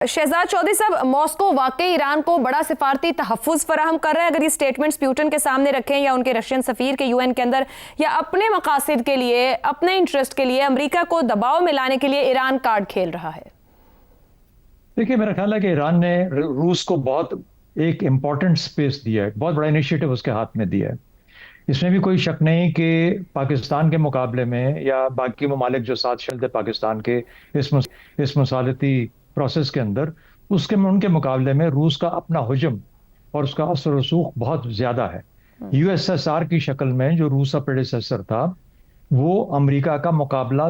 शहजाद चौधरी साहब, मॉस्को वाकई ईरान को बड़ा सिफारती तहफ़्फ़ुज़ फराहम कर रहा है अगर ये स्टेटमेंट्स प्यूटन के सामने रखें या उनके रशियन सफ़ीर के यूएन के अंदर, या अपने मकासद के लिए, अपने इंटरेस्ट के लिए अमेरिका को दबाव में लाने के लिए ईरान कार्ड खेल रहा है? देखिए, मेरा ख्याल है कि ईरान ने रूस को बहुत एक इम्पॉर्टेंट स्पेस दिया है, बहुत बड़ा इनिशिएटिव उसके हाथ में दिया है। इसमें भी कोई शक नहीं कि पाकिस्तान के मुकाबले में या बाकी ममालिक जो साथ शामिल थे पाकिस्तान के इस मुसालती प्रोसेस के अंदर, उसके उनके मुकाबले में रूस का अपना हुजम और उसका असर रसूख बहुत ज्यादा है। यूएसएसआर की शक्ल में जो रूस का प्रेडेसेसर था, वो अमेरिका का मुकाबला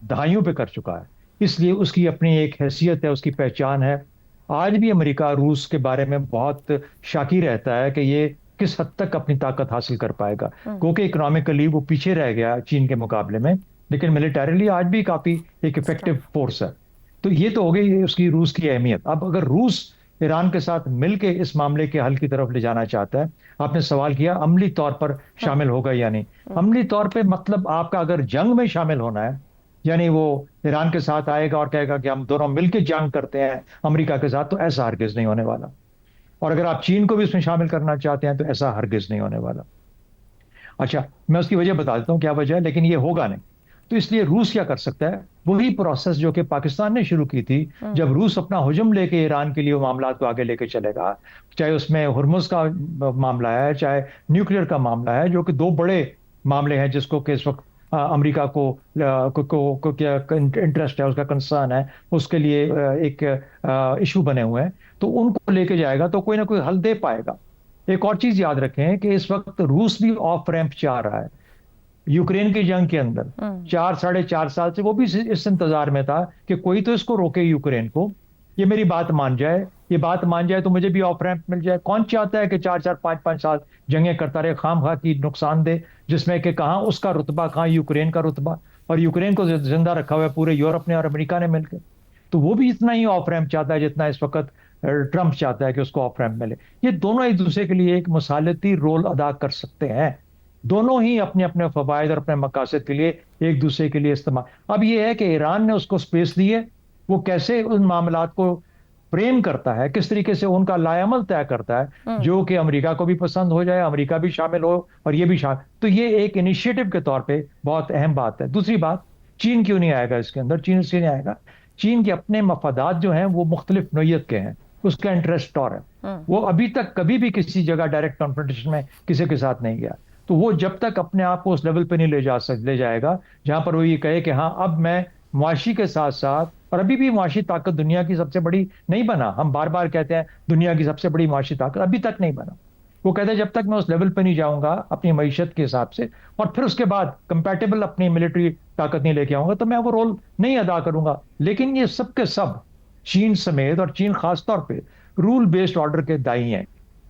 दहाइयों पे कर चुका है। इसलिए उसकी अपनी एक हैसियत है, उसकी पहचान है। आज भी अमेरिका रूस के बारे में बहुत शाकी रहता है कि ये किस हद तक अपनी ताकत हासिल कर पाएगा, क्योंकि इकोनॉमिकली वो पीछे रह गया चीन के मुकाबले में, लेकिन मिलिटरीली आज भी काफी एक इफेक्टिव फोर्स है। तो ये तो हो गई उसकी रूस की अहमियत। अब अगर रूस ईरान के साथ मिलके इस मामले के हल की तरफ ले जाना चाहता है, आपने सवाल किया अमली तौर पर शामिल होगा या नहीं। अमली तौर पे मतलब आपका अगर जंग में शामिल होना है, यानी वो ईरान के साथ आएगा और कहेगा कि हम दोनों मिलकर जंग करते हैं अमेरिका के साथ, तो ऐसा हरगिज नहीं होने वाला। और अगर आप चीन को भी इसमें शामिल करना चाहते हैं तो ऐसा हरगिज नहीं होने वाला। अच्छा, मैं उसकी वजह बता देता हूँ क्या वजह है, लेकिन ये होगा नहीं। तो इसलिए रूस क्या कर सकता है, वही प्रोसेस जो कि पाकिस्तान ने शुरू की थी। जब रूस अपना हुजम लेके ईरान के लिए वो मामला को आगे लेके चलेगा, चाहे उसमें हुर्मुज का मामला है, चाहे न्यूक्लियर का मामला है, जो कि दो बड़े मामले हैं जिसको कि इस वक्त अमेरिका को क्या इंटरेस्ट है, उसका कंसर्न है, उसके लिए एक इशू बने हुए हैं, तो उनको लेके जाएगा तो कोई ना कोई हल दे पाएगा। एक और चीज याद रखें कि इस वक्त रूस भी ऑफ रैंप चाह रहा है यूक्रेन की जंग के अंदर। 4 साढ़े 4 साल से वो भी इस इंतजार में था कि कोई तो इसको रोके यूक्रेन को, ये मेरी बात मान जाए, ये बात मान जाए तो मुझे भी ऑफ रैंप मिल जाए। कौन चाहता है कि 4 4 5 5 साल जंगें करता रहे खाम खा की नुकसान दे, जिसमें कि कहाँ उसका रुतबा, कहाँ यूक्रेन का रुतबा, और यूक्रेन को जिंदा रखा हुआ है पूरे यूरोप ने और अमेरिका ने मिलकर। तो वो भी इतना ही ऑफ रैंप चाहता है जितना इस वक्त ट्रंप चाहता है कि उसको ऑफ रैंप मिले। ये दोनों एक दूसरे के लिए एक मुसालती रोल अदा कर सकते हैं, दोनों ही अपने अपने फवायद और अपने मकासद के लिए एक दूसरे के लिए इस्तेमाल। अब ये है कि ईरान ने उसको स्पेस दी है, वो कैसे उन मामलात को फ्रेम करता है, किस तरीके से उनका लायामल तय करता है जो कि अमेरिका को भी पसंद हो जाए, अमेरिका भी शामिल हो और ये भी शामिल। तो ये एक इनिशिएटिव के तौर पे बहुत अहम बात है। दूसरी बात, चीन क्यों नहीं आएगा इसके अंदर? चीन इसलिए नहीं आएगा, चीन के अपने मफादात जो हैं वो मुख्तलिफ नोयत के हैं, उसका इंटरेस्ट और है। वो अभी तक कभी भी किसी जगह डायरेक्ट कॉन्फ्रंटेशन में किसी के साथ नहीं गया। तो वो जब तक अपने आप को उस लेवल पे नहीं ले जाएगा जहां पर वो ये कहे कि हाँ अब मैं मुआशी के साथ साथ, और अभी भी मुआशी ताकत दुनिया की सबसे बड़ी नहीं बना, हम बार बार कहते हैं दुनिया की सबसे बड़ी मुआशी ताकत अभी तक नहीं बना। वो कहते हैं जब तक मैं उस लेवल पे नहीं जाऊंगा अपनी मईशत के हिसाब से, और फिर उसके बाद कंपैटिबल अपनी मिलिट्री ताकत नहीं लेके आऊंगा, तो मैं वो रोल नहीं अदा करूंगा। लेकिन ये सब के सब चीन समेत, और चीन खासतौर पर रूल बेस्ड ऑर्डर के दाई हैं।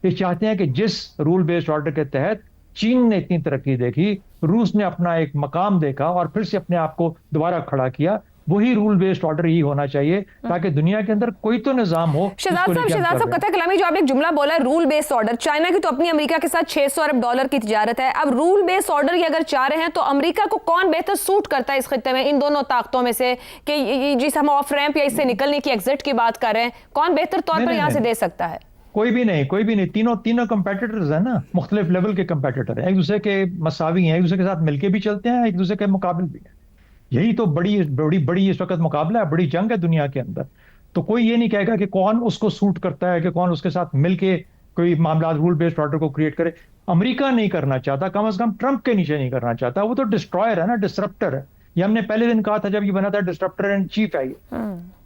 ये चाहते हैं कि जिस रूल बेस्ड ऑर्डर के तहत चीन ने इतनी तरक्की देखी, रूस ने अपना एक मकाम देखा और फिर से अपने आप को दोबारा खड़ा किया, वही रूल बेस्ड ऑर्डर ही होना चाहिए ताकि दुनिया के अंदर कोई तो निजाम हो। शहजाद साहब, कतई कलामी, जो आपने एक जुमला बोला है रूल बेस्ड ऑर्डर, चाइना की तो अपनी अमेरिका के साथ $600 अरब की तिजारत है। अब रूल बेस्ड ऑर्डर की अगर चाह रहे हैं तो अमेरिका को कौन बेहतर सूट करता है इस खित्ते में, इन दोनों ताकतों में से, कि जिस हम ऑफ रैंप या इससे निकलने की एग्जिट की बात कर रहे हैं, कौन बेहतर तौर पर यहां से दे सकता है? कोई भी नहीं, कोई भी नहीं। तीनों कंपेटिटर्स है ना, मुख्तलिफ लेवल के कंपेटिटर हैं, एक दूसरे के मसावी हैं, एक दूसरे के साथ मिलके भी चलते हैं, एक दूसरे के मुकाबले भी हैं। यही तो बड़ी बड़ी बड़ी इस वक्त मुकाबला है, बड़ी जंग है दुनिया के अंदर। तो कोई ये नहीं कहेगा कि कौन उसको सूट करता है, कि कौन उसके साथ मिलके कोई मामला रूल बेस्ड ऑर्डर को क्रिएट करे। अमेरिका नहीं करना चाहता, कम से कम ट्रंप के नीचे नहीं करना चाहता। वो तो डिस्ट्रॉयर है ना, डिसरप्टर है। ये हमने पहले दिन कहा था जब ये बना था, डिसरप्टर इन चीफ है ये।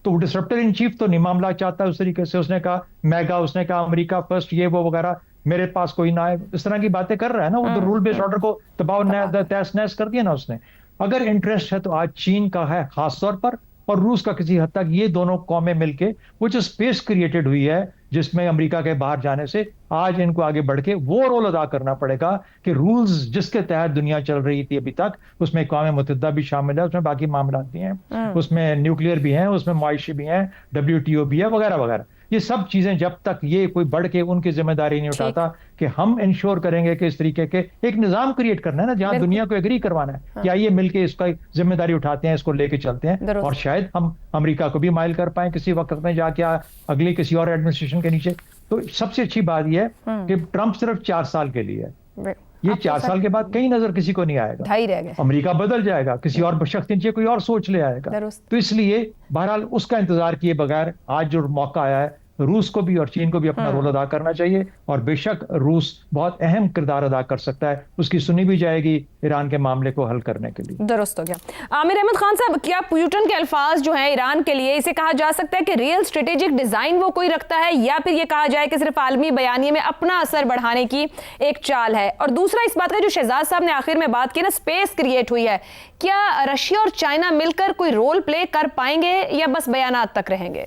तो डिसरप्टर इन चीफ तो नहीं मामला चाहता उस तरीके से। उसने कहा मैगा, उसने कहा अमेरिका फर्स्ट, ये वो वगैरह, मेरे पास कोई ना है, इस तरह की बातें कर रहा है ना वो। तो रूल बेस्ड ऑर्डर को दबाव तहस नहस कर दिया ना उसने। अगर इंटरेस्ट है तो आज चीन का है खास तौर पर, और रूस का किसी हद तक। ये दोनों कौमें मिलके वो जो स्पेस क्रिएटेड हुई है जिसमें अमेरिका के बाहर जाने से, आज इनको आगे बढ़ के वो रोल अदा करना पड़ेगा कि रूल्स जिसके तहत दुनिया चल रही थी अभी तक, उसमें अक़वाम मुत्तहिदा भी शामिल है, उसमें बाकी मामला भी हैं, उसमें न्यूक्लियर भी हैं, उसमें मुआशी भी हैं, WTO भी है, वगैरह वगैरह। ये सब चीजें जब तक ये कोई बढ़ के उनकी जिम्मेदारी नहीं उठाता कि हम इंश्योर करेंगे कि इस तरीके के एक निजाम क्रिएट करना है ना, जहां दुनिया को एग्री करवाना है कि आइए मिलके इसका जिम्मेदारी उठाते हैं, इसको लेके चलते हैं, और शायद हम अमेरिका को भी माइल कर पाए किसी वक्त में जाके अगली किसी और एडमिनिस्ट्रेशन के नीचे। तो सबसे अच्छी बात यह है कि ट्रंप सिर्फ 4 साल के लिए है, ये 4 साल के बाद कहीं नजर किसी को नहीं आएगा, ढाई रह गए, अमेरिका बदल जाएगा, किसी और शख्स के नीचे कोई और सोच ले आएगा। तो इसलिए बहरहाल उसका इंतजार किए बगैर आज जो मौका आया है, रूस को भी और चीन को भी अपना रोल अदा करना चाहिए, और बेशक रूस बहुत अहम किरदार अदा कर सकता है, उसकी सुनी भी जाएगी ईरान के मामले को हल करने के लिए। दुरुस्त हो गया। आमिर अहमद खान साहब, क्या पुतिन के अल्फाज जो हैं ईरान के लिए, इसे कहा जा सकता है कि रियल स्ट्रेटेजिक डिजाइन वो कोई रखता है, या फिर ये कहा जाए कि सिर्फ आलमी बयानिए में अपना असर बढ़ाने की एक चाल है? और दूसरा इस बात का जो शहजाद साहब ने आखिर में बात की ना, स्पेस क्रिएट हुई है, क्या रशिया और चाइना मिलकर कोई रोल प्ले कर पाएंगे या बस बयानात तक रहेंगे?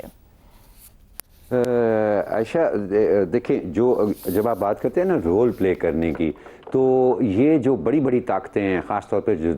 आयशा, देखें, जब आप बात करते हैं ना रोल प्ले करने की, तो ये जो बड़ी बड़ी ताकतें हैं, ख़ासतौर पे जो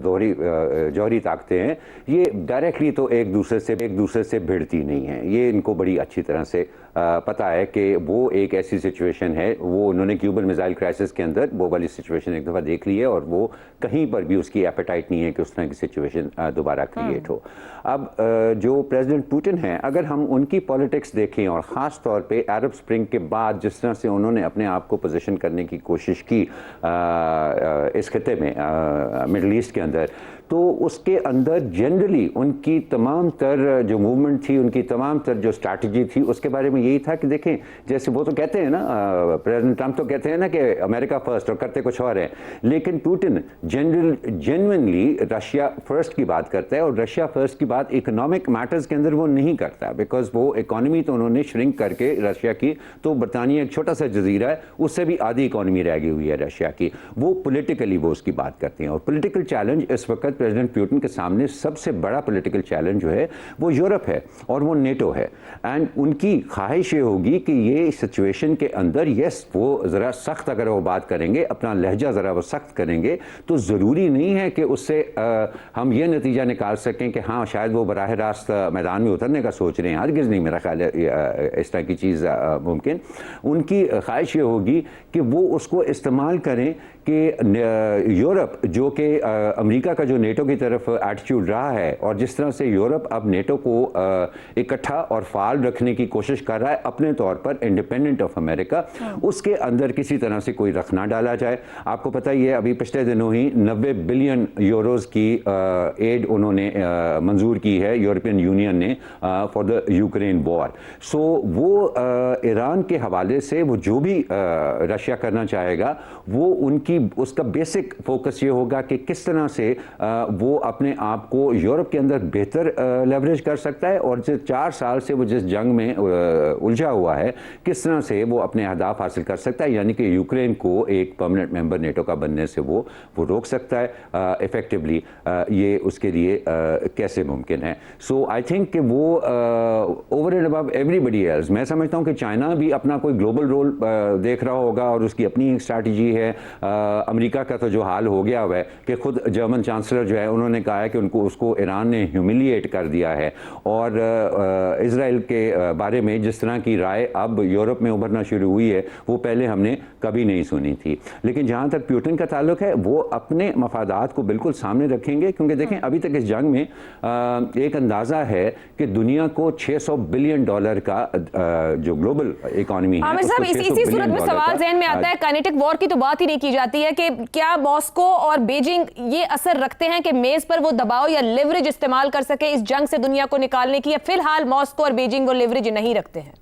जौहरी ताकतें हैं, ये डायरेक्टली तो एक दूसरे से भिड़ती नहीं हैं। ये इनको बड़ी अच्छी तरह से पता है कि वो एक ऐसी सिचुएशन है, वो उन्होंने क्यूबन मिसाइल क्राइसिस के अंदर वो वाली सिचुएशन एक दफ़ा देख ली है, और वो कहीं पर भी उसकी एपेटाइट नहीं है कि उस तरह की सिचुएशन दोबारा क्रिएट हो। अब जो प्रेसिडेंट पुतिन हैं, अगर हम उनकी पॉलिटिक्स देखें, और ख़ास तौर पे अरब स्प्रिंग के बाद जिस तरह से उन्होंने अपने आप को पोजीशन करने की कोशिश की इस खिते में, मिडल ईस्ट के अंदर, तो उसके अंदर जनरली उनकी तमाम तर जो मूवमेंट थी, उनकी तमाम तर जो स्ट्रैटेजी थी, उसके बारे में यही था कि देखें, जैसे वो तो कहते हैं ना, प्रेसिडेंट ट्रंप तो कहते हैं ना कि अमेरिका फर्स्ट, और करते कुछ और है, लेकिन पुतिन जेन्युइनली रशिया फर्स्ट की बात करता है, और रशिया फर्स्ट की बात इकोनॉमिक मैटर्स के अंदर वो नहीं करता, बिकॉज वो इकॉनमी तो उन्होंने श्रिंक करके रशिया की, तो बरतानिया एक छोटा सा जजीरा है, उससे भी आधी इकॉनमी रह गई हुई है रशिया की, वो पॉलिटिकली वो उसकी बात करते हैं। और पॉलिटिकल चैलेंज इस वक्त प्रेसिडेंट पुतिन के सामने सबसे बड़ा पॉलिटिकल चैलेंज जो है वो यूरोप है और वो नेटो है, एंड उनकी ख्वाहिश ये होगी कि ये सिचुएशन के अंदर यस वो ज़रा सख्त अगर वो बात करेंगे, अपना लहजा ज़रा वो सख्त करेंगे, तो ज़रूरी नहीं है कि उससे हम ये नतीजा निकाल सकें कि हाँ शायद वो बराह रास्त मैदान में उतरने का सोच रहे हैं। हरगिज़ नहीं, मेरा ख्याल है इस तरह की चीज़ मुमकिन। उनकी ख्वाहिश ये होगी कि वो उसको इस्तेमाल करें कि यूरोप, जो कि अमेरिका का जो नेटो की तरफ एटीट्यूड रहा है, और जिस तरह से यूरोप अब नेटो को इकट्ठा और फाल रखने की कोशिश कर रहा है अपने तौर पर, इंडिपेंडेंट ऑफ अमेरिका, उसके अंदर किसी तरह से कोई रख ना डाला जाए। आपको पता ही है, अभी पिछले दिनों ही 90 बिलियन यूरोज की एड उन्होंने मंजूर की है यूरोपियन यूनियन ने फॉर द यूक्रेन वॉर। सो वो ईरान के हवाले से वो जो भी रशिया करना चाहेगा, वो उनकी उसका बेसिक फोकस ये होगा कि किस तरह से वो अपने आप को यूरोप के अंदर बेहतर लेवरेज कर सकता है, और जो 4 साल से वो जिस जंग में उलझा हुआ है, किस तरह से वो अपने अहदाफ हासिल कर सकता है, यानी कि यूक्रेन को एक परमानेंट मेंबर नेटो का बनने से वो रोक सकता है इफेक्टिवली। ये उसके लिए कैसे मुमकिन है। सो आई थिंक कि वो over and above everybody else, मैं समझता हूँ कि चाइना भी अपना कोई ग्लोबल रोल देख रहा होगा, और उसकी अपनी एक स्ट्रैटेजी है। अमेरिका का तो जो हाल हो गया हुआ है कि खुद जर्मन चांसलर जो है उन्होंने कहा है कि उसको ईरान ने ह्यूमिलिएट कर दिया है, और इजराइल के बारे में जिस तरह की राय अब यूरोप में उभरना शुरू हुई है, वो पहले हमने कभी नहीं सुनी थी। लेकिन जहाँ तक पुतिन का ताल्लुक है, वो अपने मफादात को बिल्कुल सामने रखेंगे, क्योंकि देखें अभी तक इस जंग में एक अंदाज़ा है कि दुनिया को $600 बिलियन का जो ग्लोबल इकॉनमी है, इसी सूरत में सवाल ज़हन में आता है, काइनेटिक वॉर की तो बात ही नहीं की जाती है कि क्या मॉस्को और बीजिंग ये असर रखते हैं कि मेज पर वो दबाव या लेवरेज इस्तेमाल कर सके इस जंग से दुनिया को निकालने की, या फिलहाल मॉस्को और बीजिंग वो लेवरेज नहीं रखते हैं?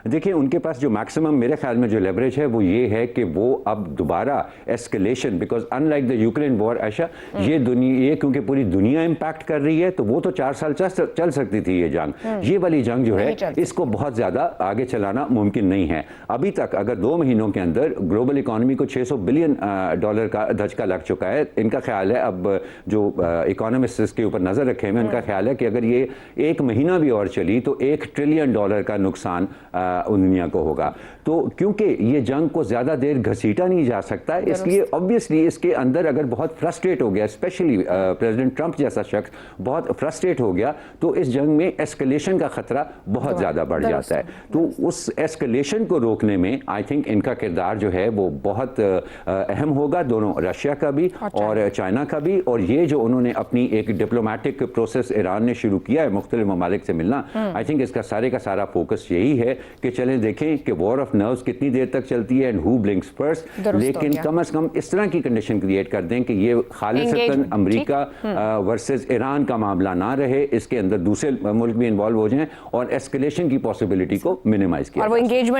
देखिए, उनके पास जो मैक्सिमम मेरे ख्याल में जो लेवरेज है वो ये है कि वो अब दोबारा escalation, because unlike the Ukraine war, ऐशा ये क्योंकि पूरी दुनिया इम्पैक्ट कर रही है, तो वो तो 4 साल चल सकती थी ये जंग। ये वाली जंग जो है इसको बहुत ज़्यादा आगे चलाना मुमकिन नहीं है। अभी तक अगर 2 महीनों के अंदर ग्लोबल इकॉनमी को $600 बिलियन का धचका लग चुका है। इनका ख्याल है, अब जो इकोनॉमिस्ट इसके ऊपर नज़र रखे हैं, उनका ख्याल है कि अगर ये 1 महीना भी और चली तो $1 ट्रिलियन का नुकसान दुनिया को होगा। तो क्योंकि ये जंग को ज़्यादा देर घसीटा नहीं जा सकता, इसलिए ऑब्वियसली इसके अंदर अगर बहुत फ्रस्ट्रेट हो गया, स्पेशली प्रेसिडेंट ट्रंप जैसा शख्स बहुत फ्रस्ट्रेट हो गया, तो इस जंग में एस्केलेशन का खतरा बहुत ज़्यादा बढ़ जाता है। तो उस एस्केलेशन को रोकने में आई थिंक इनका किरदार जो है वो बहुत अहम होगा, दोनों रशिया का भी और चाइना का भी। और ये जो उन्होंने अपनी एक डिप्लोमेटिक प्रोसेस ईरान ने शुरू किया है मुख्तलिफ ममालिक से मिलना, आई थिंक इसका सारे का सारा फोकस यही है कि चलें देखें कि वॉर ऑफ नर्व्स कितनी देर तक चलती है एंड हु ब्लिंक्स फर्स्ट, लेकिन कम से कम इस तरह की कंडीशन क्रिएट कर दें कि ये खालिसतन अमेरिका वर्सेस ईरान का मामला ना रहे, इसके अंदर दूसरे मुल्क भी इन्वॉल्व हो जाएं और एस्केलेशन की पॉसिबिलिटी को मिनिमाइज किया। और वो एंगेजमेंट